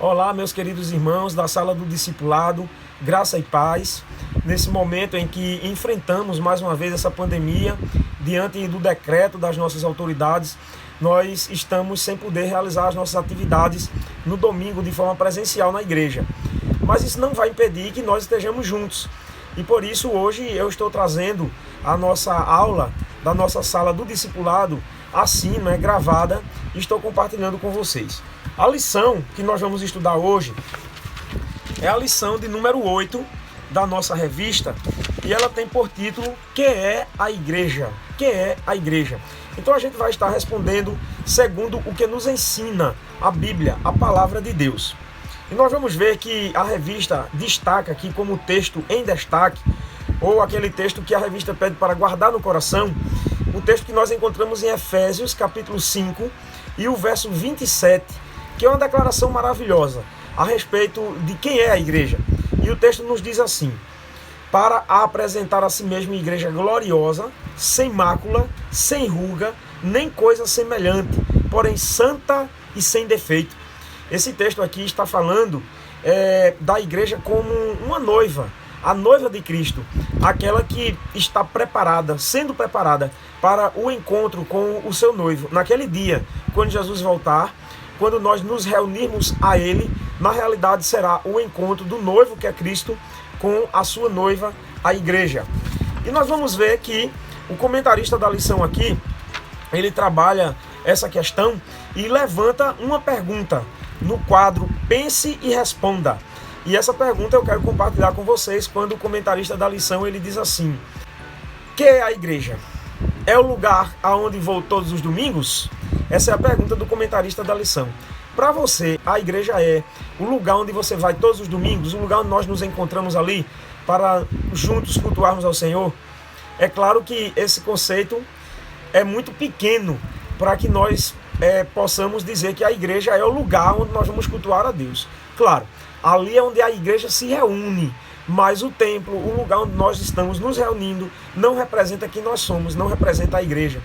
Olá, meus queridos irmãos da Sala do Discipulado, graça e paz. Nesse momento em que enfrentamos mais uma vez essa pandemia, diante do decreto das nossas autoridades, nós estamos sem poder realizar as nossas atividades no domingo de forma presencial na igreja. Mas isso não vai impedir que nós estejamos juntos. E por isso hoje eu estou trazendo a nossa aula da nossa Sala do Discipulado assim, gravada, e estou compartilhando com vocês. A lição que nós vamos estudar hoje é a lição de número 8 da nossa revista, e ela tem por título Que é a Igreja? Que é a Igreja? Então a gente vai estar respondendo segundo o que nos ensina a Bíblia, a Palavra de Deus. E nós vamos ver que a revista destaca aqui como texto em destaque, ou aquele texto que a revista pede para guardar no coração, o texto que nós encontramos em Efésios, capítulo 5, e o verso 27, que é uma declaração maravilhosa a respeito de quem é a igreja. E o texto nos diz assim: para apresentar a si mesmo igreja gloriosa, sem mácula, sem ruga, nem coisa semelhante, porém santa e sem defeito. Esse texto aqui está falando da igreja como uma noiva, a noiva de Cristo, aquela que está preparada, sendo preparada para o encontro com o seu noivo. Naquele dia, quando Jesus voltar, quando nós nos reunirmos a Ele, na realidade será o encontro do noivo, que é Cristo, com a sua noiva, a igreja. E nós vamos ver que o comentarista da lição aqui, ele trabalha essa questão e levanta uma pergunta no quadro Pense e Responda. E essa pergunta eu quero compartilhar com vocês quando o comentarista da lição ele diz assim: que é a igreja? É o lugar aonde vou todos os domingos? Essa é a pergunta do comentarista da lição. Para você, a igreja é o lugar onde você vai todos os domingos, o lugar onde nós nos encontramos ali para juntos cultuarmos ao Senhor? É claro que esse conceito é muito pequeno para que nós possamos dizer que a igreja é o lugar onde nós vamos cultuar a Deus. Claro, ali é onde a igreja se reúne, mas o templo, o lugar onde nós estamos nos reunindo, não representa quem nós somos, não representa a igreja.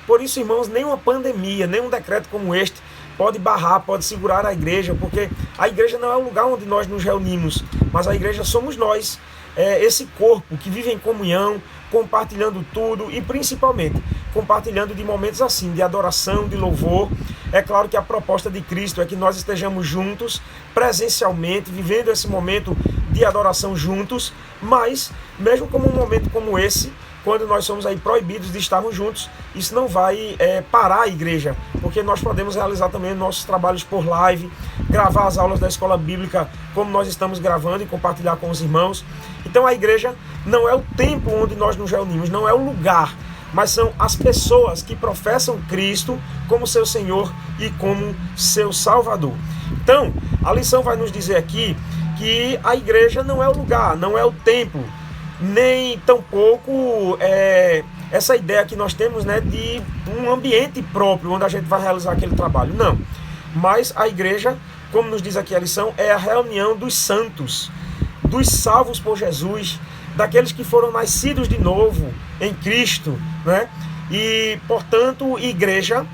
Por isso, irmãos, nenhuma pandemia, nenhum decreto como este pode barrar, pode segurar a igreja, porque a igreja não é o lugar onde nós nos reunimos, mas a igreja somos nós, esse corpo que vive em comunhão, compartilhando tudo e principalmente compartilhando de momentos assim, de adoração, de louvor. É claro que a proposta de Cristo é que nós estejamos juntos, presencialmente, vivendo esse momento de adoração juntos, mas mesmo como um momento como esse, quando nós somos aí proibidos de estarmos juntos, isso não vai parar a igreja, porque nós podemos realizar também nossos trabalhos por live, gravar as aulas da escola bíblica como nós estamos gravando e compartilhar com os irmãos. Então a igreja não é o templo onde nós nos reunimos, não é o lugar, mas são as pessoas que professam Cristo como seu Senhor e como seu Salvador. Então, a lição vai nos dizer aqui que a igreja não é o lugar, não é o templo, nem tampouco essa ideia que nós temos, de um ambiente próprio onde a gente vai realizar aquele trabalho. Não. Mas a igreja, como nos diz aqui a lição, é a reunião dos santos, dos salvos por Jesus, daqueles que foram nascidos de novo em Cristo, E, portanto, igreja,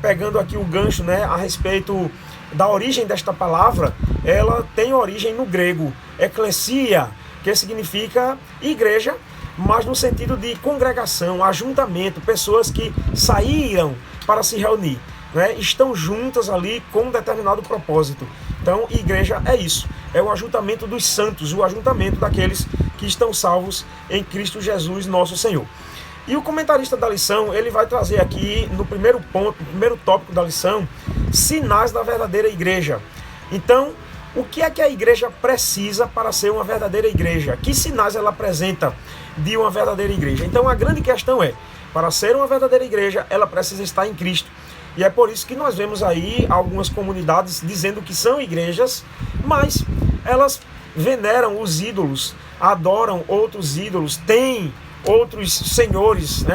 pegando aqui o gancho, a respeito da origem desta palavra, ela tem origem no grego, eklesia, que significa igreja, mas no sentido de congregação, ajuntamento, pessoas que saíram para se reunir, estão juntas ali com um determinado propósito. Então, igreja é isso, é o ajuntamento dos santos, o ajuntamento daqueles que estão salvos em Cristo Jesus, nosso Senhor. E o comentarista da lição, ele vai trazer aqui, no primeiro ponto, no primeiro tópico da lição, sinais da verdadeira igreja. Então, o que é que a igreja precisa para ser uma verdadeira igreja? Que sinais ela apresenta de uma verdadeira igreja? Então, a grande questão é, para ser uma verdadeira igreja, ela precisa estar em Cristo. E é por isso que nós vemos aí algumas comunidades dizendo que são igrejas, mas elas veneram os ídolos, adoram outros ídolos, têm outros senhores,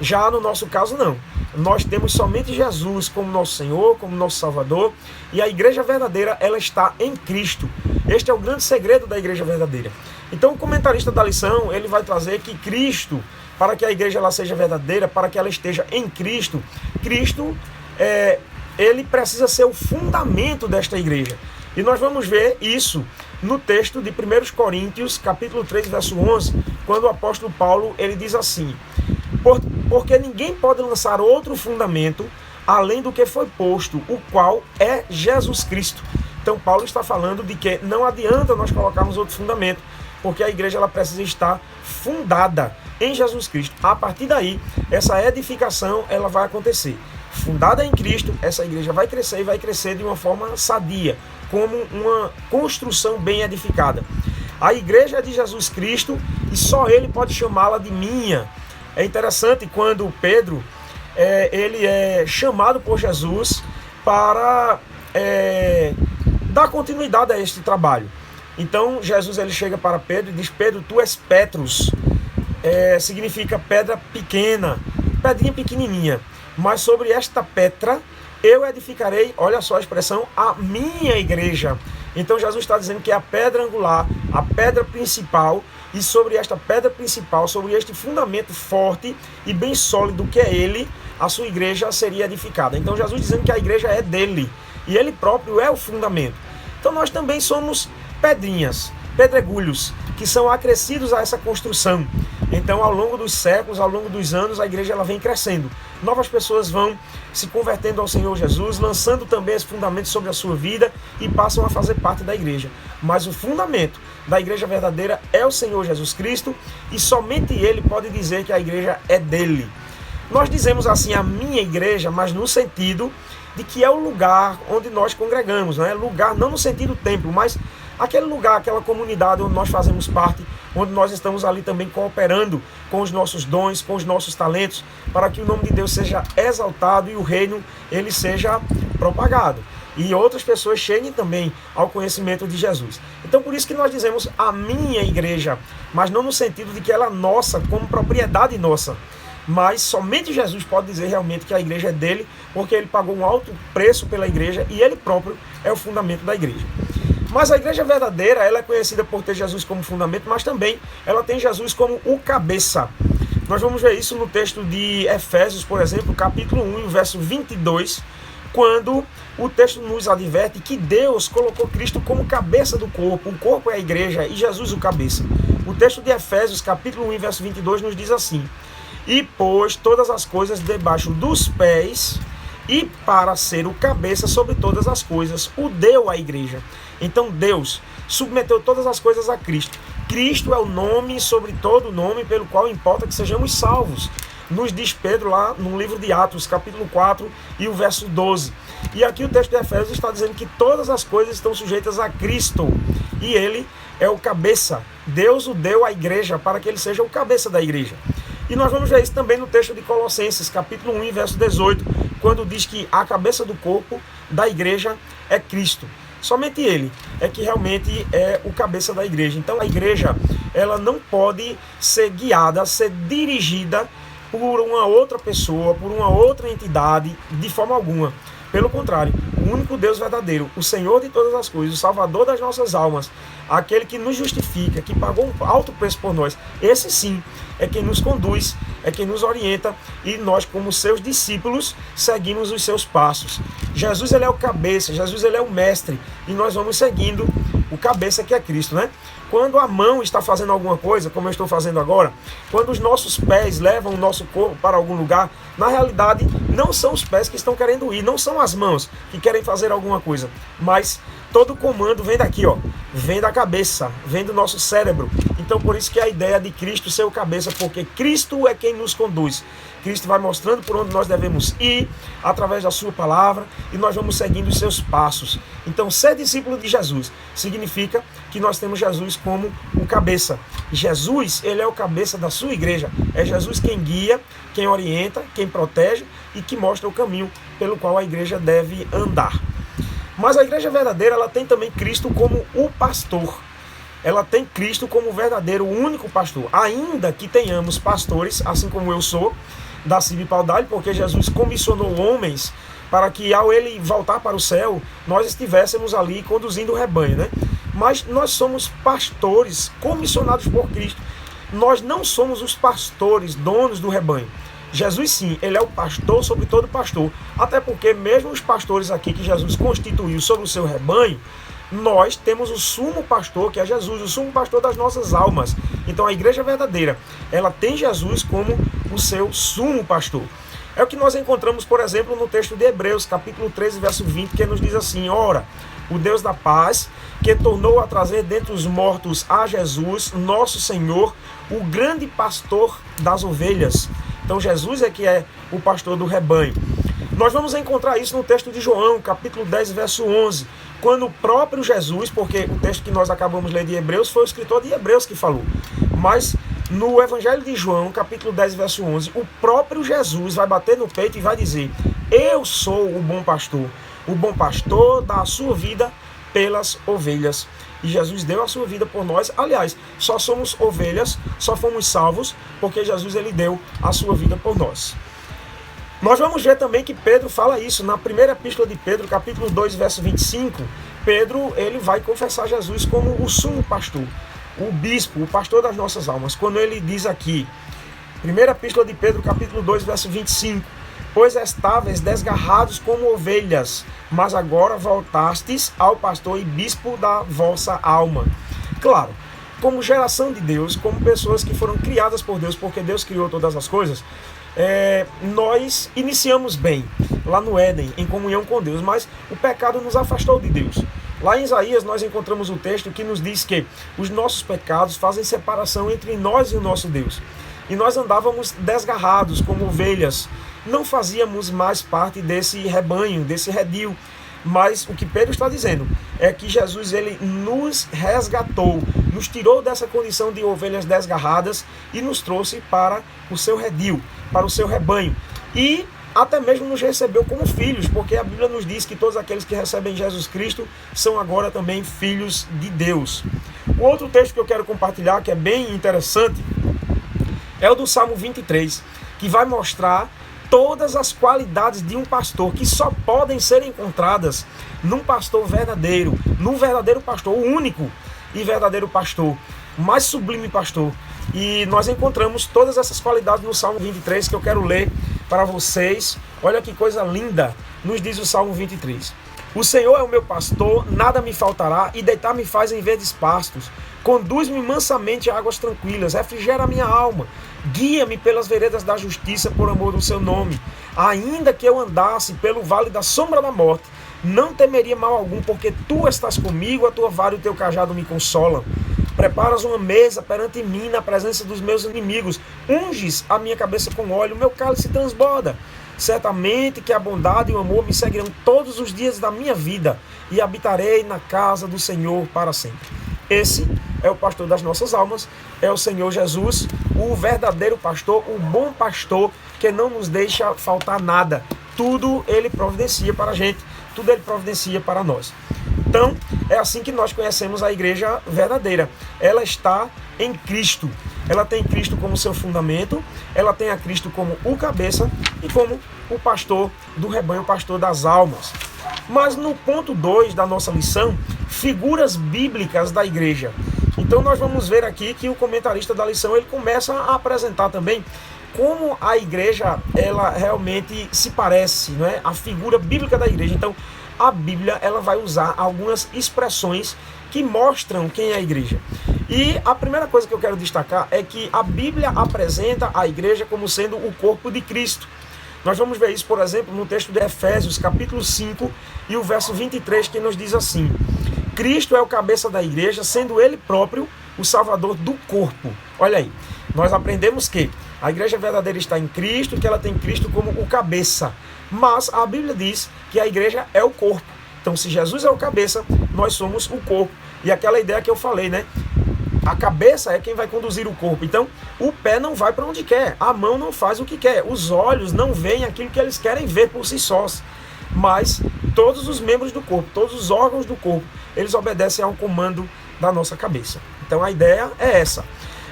Já no nosso caso, não. Nós temos somente Jesus como nosso Senhor, como nosso Salvador, e a igreja verdadeira, ela está em Cristo. Este é o grande segredo da igreja verdadeira. Então, o comentarista da lição, ele vai trazer que Cristo, para que a igreja ela seja verdadeira, para que ela esteja em Cristo, Cristo, ele precisa ser o fundamento desta igreja. E nós vamos ver isso no texto de 1 Coríntios, capítulo 3, verso 11, quando o apóstolo Paulo ele diz assim: porque ninguém pode lançar outro fundamento além do que foi posto, o qual é Jesus Cristo. Então Paulo está falando de que não adianta nós colocarmos outro fundamento, porque a igreja ela precisa estar fundada em Jesus Cristo. A partir daí, essa edificação ela vai acontecer. Fundada em Cristo, essa igreja vai crescer e vai crescer de uma forma sadia, como uma construção bem edificada. A igreja é de Jesus Cristo e só Ele pode chamá-la de minha. É interessante quando Pedro ele é chamado por Jesus para dar continuidade a este trabalho. Então Jesus ele chega para Pedro e diz: Pedro, tu és Petrus, significa pedra pequena, pedrinha pequenininha, mas sobre esta pedra eu edificarei, olha só a expressão, a minha igreja. Então Jesus está dizendo que é a pedra angular, a pedra principal, e sobre esta pedra principal, sobre este fundamento forte e bem sólido que é Ele, a sua igreja seria edificada. Então Jesus dizendo que a igreja é dele, e Ele próprio é o fundamento. Então nós também somos pedrinhas, pedregulhos, que são acrescidos a essa construção. Então ao longo dos séculos, ao longo dos anos, a igreja ela vem crescendo. Novas pessoas vão se convertendo ao Senhor Jesus, lançando também esse fundamento sobre a sua vida e passam a fazer parte da igreja. Mas o fundamento da igreja verdadeira é o Senhor Jesus Cristo e somente Ele pode dizer que a igreja é dele. Nós dizemos assim, a minha igreja, mas no sentido de que é o lugar onde nós congregamos, né? Lugar não no sentido templo, mas aquele lugar, aquela comunidade onde nós fazemos parte, onde nós estamos ali também cooperando com os nossos dons, com os nossos talentos, para que o nome de Deus seja exaltado e o reino ele seja propagado. E outras pessoas cheguem também ao conhecimento de Jesus. Então por isso que nós dizemos a minha igreja, mas não no sentido de que ela é nossa, como propriedade nossa. Mas somente Jesus pode dizer realmente que a igreja é dele, porque ele pagou um alto preço pela igreja e ele próprio é o fundamento da igreja. Mas a igreja verdadeira, ela é conhecida por ter Jesus como fundamento, mas também ela tem Jesus como o cabeça. Nós vamos ver isso no texto de Efésios, por exemplo, capítulo 1, verso 22, quando o texto nos adverte que Deus colocou Cristo como cabeça do corpo. O corpo é a igreja e Jesus o cabeça. O texto de Efésios, capítulo 1, verso 22, nos diz assim: e pôs todas as coisas debaixo dos pés, e para ser o cabeça sobre todas as coisas, o deu à igreja. Então Deus submeteu todas as coisas a Cristo. Cristo é o nome sobre todo nome pelo qual importa que sejamos salvos. Nos diz Pedro lá no livro de Atos, capítulo 4 e o verso 12. E aqui o texto de Efésios está dizendo que todas as coisas estão sujeitas a Cristo. E Ele é o cabeça. Deus o deu à igreja para que Ele seja o cabeça da igreja. E nós vamos ver isso também no texto de Colossenses, capítulo 1, verso 18, quando diz que a cabeça do corpo da igreja é Cristo. Somente Ele é que realmente é o cabeça da igreja. Então a igreja, ela não pode ser guiada, ser dirigida por uma outra pessoa, por uma outra entidade, de forma alguma. Pelo contrário, o único Deus verdadeiro, o Senhor de todas as coisas, o Salvador das nossas almas, aquele que nos justifica, que pagou um alto preço por nós, esse sim é quem nos conduz, é quem nos orienta, e nós, como seus discípulos, seguimos os seus passos. Jesus ele é o cabeça, Jesus ele é o mestre, e nós vamos seguindo o cabeça que é Cristo, né? Quando a mão está fazendo alguma coisa, como eu estou fazendo agora, quando os nossos pés levam o nosso corpo para algum lugar, na realidade não são os pés que estão querendo ir, não são as mãos que querem fazer alguma coisa, mas todo o comando vem daqui, ó, vem da cabeça, vem do nosso cérebro. Então por isso que a ideia de Cristo ser o cabeça, porque Cristo é quem nos conduz. Cristo vai mostrando por onde nós devemos ir, através da sua palavra, e nós vamos seguindo os seus passos. Então ser discípulo de Jesus significa que nós temos Jesus como o cabeça. Jesus, ele é o cabeça da sua igreja. É Jesus quem guia, quem orienta, quem protege e que mostra o caminho pelo qual a igreja deve andar. Mas a igreja verdadeira, ela tem também Cristo como o pastor. Ela tem Cristo como o verdadeiro, o único pastor. Ainda que tenhamos pastores, assim como eu sou, da CIB Paudalho, porque Jesus comissionou homens para que ao ele voltar para o céu, nós estivéssemos ali conduzindo o rebanho, né? Mas nós somos pastores comissionados por Cristo. Nós não somos os pastores, donos do rebanho. Jesus sim, ele é o pastor sobre todo pastor. Até porque mesmo os pastores aqui que Jesus constituiu sobre o seu rebanho, nós temos o sumo pastor, que é Jesus, o sumo pastor das nossas almas. Então a igreja verdadeira, ela tem Jesus como o seu sumo pastor. É o que nós encontramos, por exemplo, no texto de Hebreus, capítulo 13, verso 20, que nos diz assim: ora, o Deus da paz, que tornou a trazer dentre os mortos a Jesus, nosso Senhor, o grande pastor das ovelhas. Então Jesus é que é o pastor do rebanho. Nós vamos encontrar isso no texto de João, capítulo 10, verso 11, quando o próprio Jesus, porque o texto que nós acabamos de ler de Hebreus foi o escritor de Hebreus que falou, mas no Evangelho de João, capítulo 10, verso 11, o próprio Jesus vai bater no peito e vai dizer: eu sou o bom pastor dá a sua vida pelas ovelhas. E Jesus deu a sua vida por nós. Aliás, só somos ovelhas, só fomos salvos porque Jesus ele deu a sua vida por nós. Nós vamos ver também que Pedro fala isso na primeira epístola de Pedro, capítulo 2, verso 25. Pedro ele vai confessar Jesus como o sumo pastor, o bispo, o pastor das nossas almas. Quando ele diz aqui, primeira epístola de Pedro, capítulo 2, verso 25: pois estáveis desgarrados como ovelhas, mas agora voltastes ao pastor e bispo da vossa alma. Claro, como geração de Deus, como pessoas que foram criadas por Deus, porque Deus criou todas as coisas, nós iniciamos bem, lá no Éden, em comunhão com Deus, mas o pecado nos afastou de Deus. Lá em Isaías nós encontramos o texto que nos diz que os nossos pecados fazem separação entre nós e o nosso Deus. E nós andávamos desgarrados como ovelhas, não fazíamos mais parte desse rebanho, desse redil. Mas o que Pedro está dizendo é que Jesus ele nos resgatou, nos tirou dessa condição de ovelhas desgarradas e nos trouxe para o seu redil, para o seu rebanho. E até mesmo nos recebeu como filhos, porque a Bíblia nos diz que todos aqueles que recebem Jesus Cristo são agora também filhos de Deus. O outro texto que eu quero compartilhar, que é bem interessante, é o do Salmo 23, que vai mostrar todas as qualidades de um pastor que só podem ser encontradas num pastor verdadeiro, num verdadeiro pastor, o único e verdadeiro pastor, o mais sublime pastor. E nós encontramos todas essas qualidades no Salmo 23, que eu quero ler para vocês. Olha que coisa linda, nos diz o Salmo 23. O Senhor é o meu pastor, nada me faltará, e deitar-me faz em verdes pastos. Conduz-me mansamente a águas tranquilas, refrigera a minha alma. Guia-me pelas veredas da justiça por amor do seu nome. Ainda que eu andasse pelo vale da sombra da morte, não temeria mal algum, porque tu estás comigo, a tua vara e o teu cajado me consolam. Preparas uma mesa perante mim na presença dos meus inimigos. Unges a minha cabeça com óleo, meu cálice transborda. Certamente que a bondade e o amor me seguirão todos os dias da minha vida, e habitarei na casa do Senhor para sempre. Esse é o pastor das nossas almas, é o Senhor Jesus, o verdadeiro pastor, o bom pastor, que não nos deixa faltar nada. Tudo ele providencia para a gente, tudo ele providencia para nós. Então, é assim que nós conhecemos a igreja verdadeira. Ela está em Cristo. Ela tem Cristo como seu fundamento, ela tem a Cristo como o cabeça e como o pastor do rebanho, o pastor das almas. Mas no ponto 2 da nossa lição, figuras bíblicas da igreja. Então nós vamos ver aqui que o comentarista da lição ele começa a apresentar também como a igreja ela realmente se parece, não é? A figura bíblica da igreja. Então a Bíblia ela vai usar algumas expressões que mostram quem é a igreja. E a primeira coisa que eu quero destacar é que a Bíblia apresenta a igreja como sendo o corpo de Cristo. Nós vamos ver isso, por exemplo, no texto de Efésios, capítulo 5, e o verso 23, que nos diz assim: Cristo é o cabeça da igreja, sendo ele próprio o salvador do corpo. Olha aí, nós aprendemos que a igreja verdadeira está em Cristo, que ela tem Cristo como o cabeça. Mas a Bíblia diz que a igreja é o corpo. Então, se Jesus é o cabeça, nós somos o corpo. E aquela ideia que eu falei, né? A cabeça é quem vai conduzir o corpo. Então, o pé não vai para onde quer, a mão não faz o que quer, os olhos não veem aquilo que eles querem ver por si sós. Mas todos os membros do corpo, todos os órgãos do corpo, eles obedecem ao comando da nossa cabeça. Então, a ideia é essa.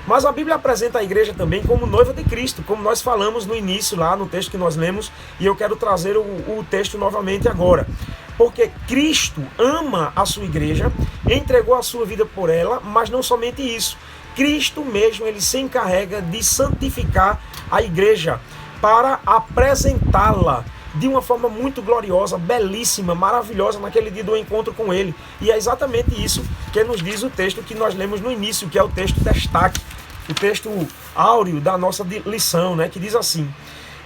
Mas a Bíblia apresenta a igreja também como noiva de Cristo, como nós falamos no início, lá no texto que nós lemos, e eu quero trazer o texto novamente agora. Porque Cristo ama a sua igreja, entregou a sua vida por ela, mas não somente isso. Cristo mesmo, ele se encarrega de santificar a igreja para apresentá-la de uma forma muito gloriosa, belíssima, maravilhosa naquele dia do encontro com ele. E é exatamente isso que nos diz o texto que nós lemos no início, que é o texto destaque, o texto áureo da nossa lição, né, que diz assim: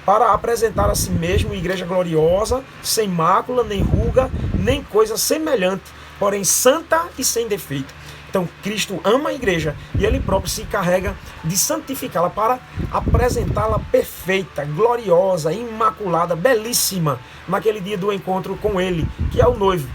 para apresentar a si mesmo igreja gloriosa, sem mácula, nem ruga, nem coisa semelhante, porém santa e sem defeito. Então Cristo ama a igreja e Ele próprio se encarrega de santificá-la para apresentá-la perfeita, gloriosa, imaculada, belíssima, naquele dia do encontro com Ele, que é o noivo.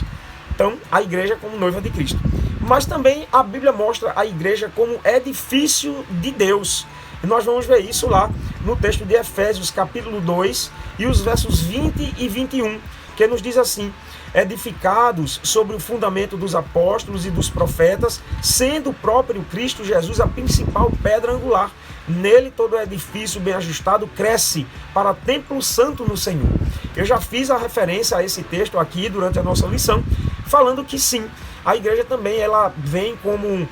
Então a igreja como noiva de Cristo. Mas também a Bíblia mostra a igreja como edifício de Deus. E nós vamos ver isso lá no texto de Efésios, capítulo 2, e os versos 20 e 21, que nos diz assim: edificados sobre o fundamento dos apóstolos e dos profetas, sendo o próprio Cristo Jesus a principal pedra angular. Nele todo edifício bem ajustado cresce para templo santo no Senhor. Eu já fiz a referência a esse texto aqui durante a nossa lição, falando que sim, a igreja também ela vem como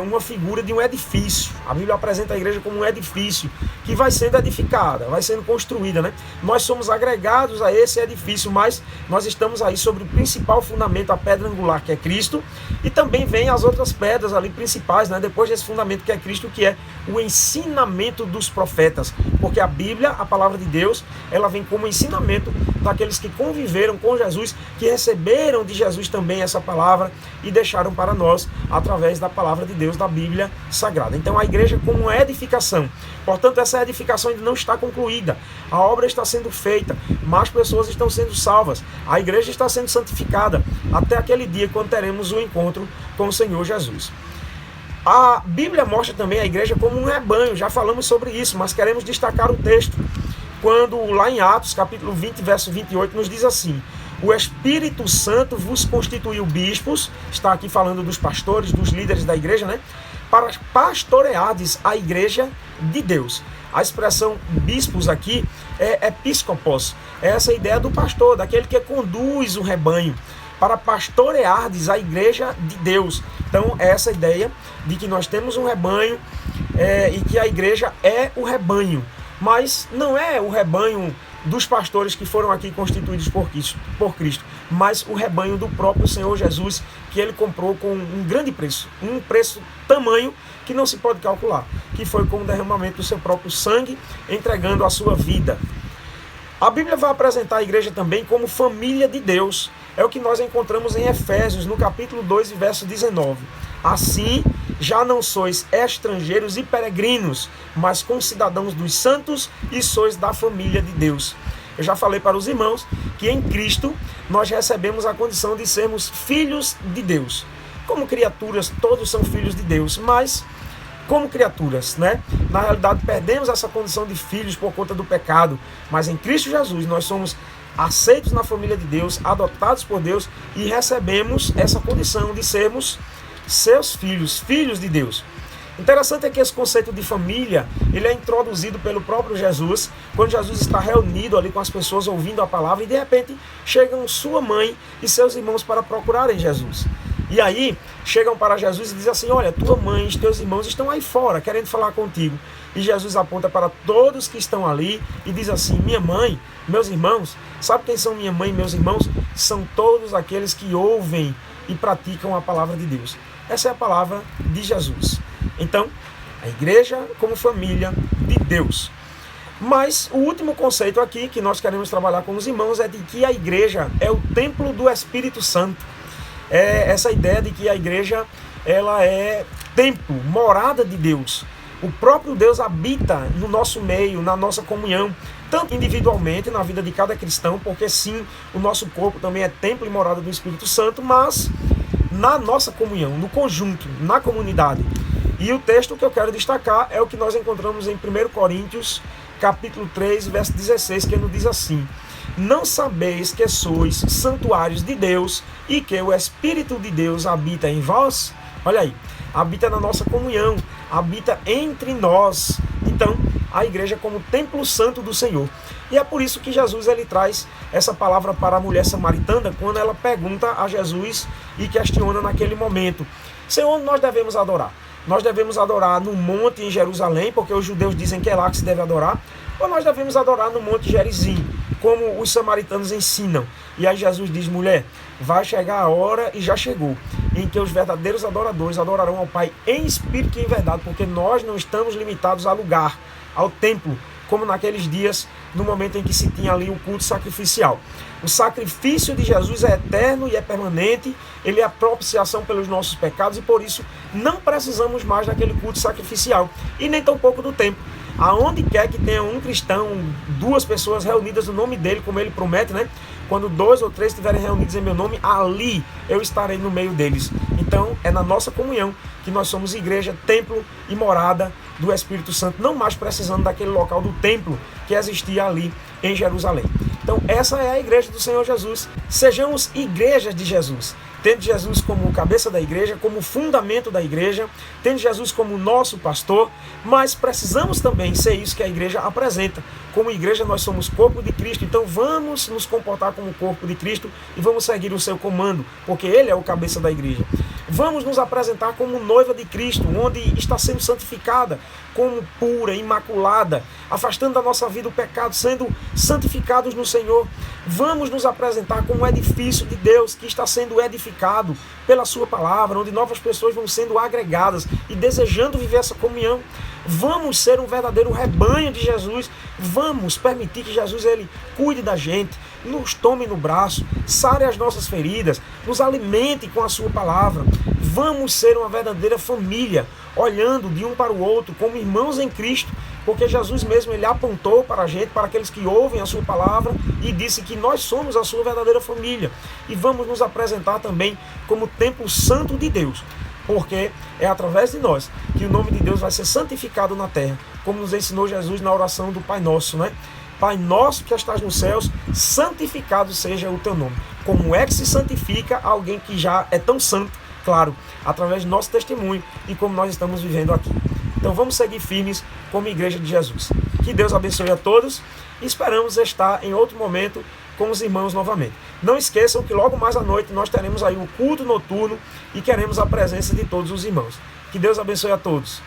uma figura de um edifício. A Bíblia apresenta a igreja como um edifício que vai sendo edificada, vai sendo construída, né? Nós somos agregados a esse edifício, mas nós estamos aí sobre o principal fundamento, a pedra angular, que é Cristo, e também vem as outras pedras ali principais, né? Depois desse fundamento que é Cristo, que é o ensinamento dos profetas, porque a Bíblia, a palavra de Deus, ela vem como ensinamento daqueles que conviveram com Jesus, que receberam de Jesus também essa palavra e deixaram para nós através da palavra de Deus, da Bíblia Sagrada. Então a igreja como uma edificação, portanto essa edificação ainda não está concluída, a obra está sendo feita, mais pessoas estão sendo salvas, a igreja está sendo santificada até aquele dia quando teremos o encontro com o Senhor Jesus. A Bíblia mostra também a igreja como um rebanho, já falamos sobre isso, mas queremos destacar o texto, quando lá em Atos capítulo 20, verso 28, nos diz assim: o Espírito Santo vos constituiu bispos, está aqui falando dos pastores, dos líderes da igreja, né? Para pastoreardes a igreja de Deus. A expressão bispos aqui é episcopos, é essa ideia do pastor, daquele que conduz o rebanho, para pastoreardes a igreja de Deus. Então é essa ideia de que nós temos um rebanho e que a igreja é o rebanho, mas não é o rebanho dos pastores que foram aqui constituídos por Cristo, mas o rebanho do próprio Senhor Jesus, que ele comprou com um grande preço, um preço tamanho que não se pode calcular, que foi com o derramamento do seu próprio sangue, entregando a sua vida. A Bíblia vai apresentar a igreja também como família de Deus. É o que nós encontramos em Efésios, no capítulo 2, verso 19. Assim, já não sois estrangeiros e peregrinos, mas concidadãos dos santos e sois da família de Deus. Eu já falei para os irmãos que em Cristo nós recebemos a condição de sermos filhos de Deus. Como criaturas, todos são filhos de Deus, mas como criaturas, né? Na realidade, perdemos essa condição de filhos por conta do pecado, mas em Cristo Jesus nós somos aceitos na família de Deus, adotados por Deus e recebemos essa condição de sermos seus filhos, filhos de Deus. Interessante é que esse conceito de família, ele é introduzido pelo próprio Jesus, quando Jesus está reunido ali com as pessoas ouvindo a palavra e de repente chegam sua mãe e seus irmãos para procurarem Jesus. E aí chegam para Jesus e dizem assim: olha, tua mãe e teus irmãos estão aí fora querendo falar contigo. E Jesus aponta para todos que estão ali e diz assim: minha mãe, meus irmãos, sabe quem são minha mãe e meus irmãos? São todos aqueles que ouvem e praticam a palavra de Deus. Essa é a palavra de Jesus. Então, a igreja como família de Deus. Mas o último conceito aqui que nós queremos trabalhar com os irmãos é de que a igreja é o templo do Espírito Santo. É essa ideia de que a igreja ela é templo, morada de Deus. O próprio Deus habita no nosso meio, na nossa comunhão, tanto individualmente na vida de cada cristão, porque sim, o nosso corpo também é templo e morada do Espírito Santo, mas na nossa comunhão, no conjunto, na comunidade. E o texto que eu quero destacar é o que nós encontramos em 1 Coríntios, capítulo 3, verso 16, que nos diz assim: não sabeis que sois santuários de Deus e que o Espírito de Deus habita em vós? Olha aí, habita na nossa comunhão, habita entre nós. Então, a igreja como templo santo do Senhor. E é por isso que Jesus ele traz essa palavra para a mulher samaritana, quando ela pergunta a Jesus e questiona naquele momento: Senhor, onde nós devemos adorar? Nós devemos adorar no monte em Jerusalém, porque os judeus dizem que é lá que se deve adorar, ou nós devemos adorar no monte Gerizim, como os samaritanos ensinam. E aí Jesus diz: mulher, vai chegar a hora, e já chegou, em que os verdadeiros adoradores adorarão ao Pai em espírito e em verdade, porque nós não estamos limitados a lugar, ao templo, como naqueles dias, no momento em que se tinha ali o culto sacrificial. O sacrifício de Jesus é eterno e é permanente, ele é a propiciação pelos nossos pecados, e por isso não precisamos mais daquele culto sacrificial, e nem tampouco do templo. Aonde quer que tenha um cristão, duas pessoas reunidas no nome dele, como ele promete, né? Quando 2 ou 3 estiverem reunidos em meu nome, ali eu estarei no meio deles. Então, é na nossa comunhão que nós somos igreja, templo e morada do Espírito Santo, não mais precisando daquele local do templo que existia ali em Jerusalém. Então, essa é a igreja do Senhor Jesus. Sejamos igrejas de Jesus, tendo Jesus como cabeça da igreja, como fundamento da igreja, tendo Jesus como nosso pastor, mas precisamos também ser isso que a igreja apresenta. Como igreja, nós somos corpo de Cristo, então vamos nos comportar como corpo de Cristo e vamos seguir o seu comando, porque ele é o cabeça da igreja. Vamos nos apresentar como noiva de Cristo, onde está sendo santificada, como pura, imaculada, afastando da nossa vida o pecado, sendo santificados no Senhor. Vamos nos apresentar como um edifício de Deus que está sendo edificado pela sua palavra, onde novas pessoas vão sendo agregadas e desejando viver essa comunhão. Vamos ser um verdadeiro rebanho de Jesus. Vamos permitir que Jesus ele cuide da gente, nos tome no braço, sare as nossas feridas, nos alimente com a sua palavra. Vamos ser uma verdadeira família, olhando de um para o outro como irmãos em Cristo, porque Jesus mesmo ele apontou para a gente, para aqueles que ouvem a sua palavra, e disse que nós somos a sua verdadeira família. E vamos nos apresentar também como templo santo de Deus, porque é através de nós que o nome de Deus vai ser santificado na terra, como nos ensinou Jesus na oração do Pai Nosso, né? Pai nosso que estás nos céus, santificado seja o teu nome. Como é que se santifica alguém que já é tão santo? Claro, através do nosso testemunho e como nós estamos vivendo aqui. Então vamos seguir firmes como igreja de Jesus. Que Deus abençoe a todos e esperamos estar em outro momento com os irmãos novamente. Não esqueçam que logo mais à noite nós teremos aí o culto noturno e queremos a presença de todos os irmãos. Que Deus abençoe a todos.